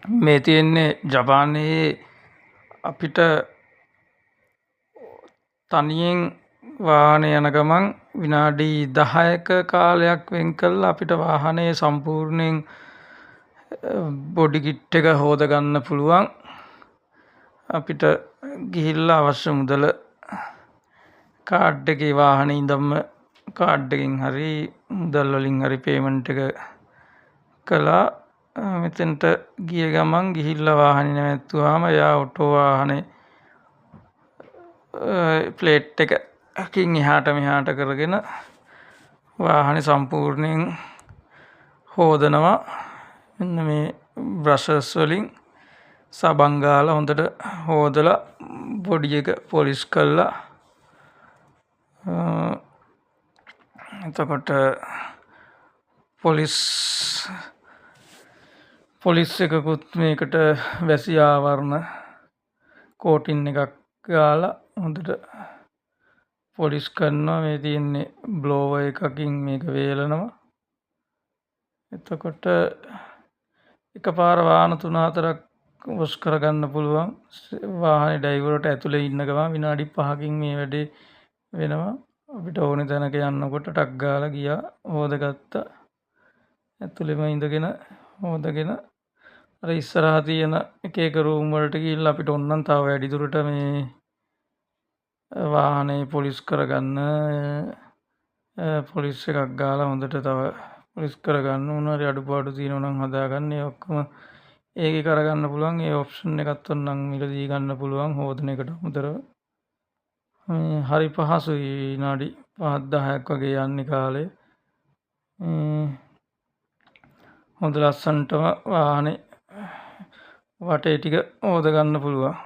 මේ තියෙන්නේ ජපානයේ අපිට තනියෙන් වාහනේ යන ගමන් විනාඩි 10ක කාලයක් වෙන් කළා අපිට වාහනේ සම්පූර්ණයෙන් බොඩි කිට් එක හොද ගන්න පුළුවන්. අපිට ගිහිල්ලා අවශ්‍ය මුදල කාඩ් එකේ වාහනේ ඉඳන්ම කාඩ් එකෙන් හරි මුදල් වලින් හරි පේමන්ට් එක කළා. මෙතෙන්ට ගිය ගමන් ගිහිල්ලා වාහනේ නැවැත්තුවාම එයා ඔටෝ වාහනේ ප්ලේට් එකකින් එහාට මෙහාට කරගෙන වාහනේ සම්පූර්ණයෙන් හෝදනවා. මෙන්න මේ බ්‍රෂස් වලින් සබන් ගාලා හොඳට හෝදලා බොඩි එක පොලිෂ් කළා. එතකොට පොලිස් එකකුත් මේකට වැසි ආවරණ කෝටින් එකක් ගාලා හොඳට පොලිස් කරනවා. මේ තියෙන්නේ බ්ලෝවර් එකකින් මේක වේලනවා. එතකොට එකපාර වාහන 3-4ක් වොෂ් කරගන්න පුළුවන්. වාහනේ ඩ්‍රයිවර්ට ඇතුලේ ඉන්න ගමන් විනාඩි 5කින් මේ වැඩේ වෙනවා. අපිට ඕනේ තැනක යන්නකොට ටක් ගාලා ගියා හොදගත්තා. ඇතුලේම ඉඳගෙන හොදගෙන අර ඉස්සරහා තියෙන එක රූම් වලට ගිහිල්ලා අපිට ඕනනම් තව වැඩි දුරට මේ වාහනේ පොලිස් කරගන්න පොලිස් එකක් ගාලා හොඳට තව පොලිස් කරගන්න මොනවා හරි අඩුපාඩු තියෙනවා නම් හදාගන්න. ඒ ඔක්කොම ඒකේ කරගන්න පුළුවන්. ඒ ඔප්ෂන් එකත් ඔන්නම් මිලදී ගන්න පුළුවන් හොදන එකට අමතරව. හරි පහසුයි. විනාඩි 5-10ක් වගේ යන්නේ කාලේ. හොඳ ලස්සනටම වාහනේ වටේ ටික හොද ගන්න පුළුවන්.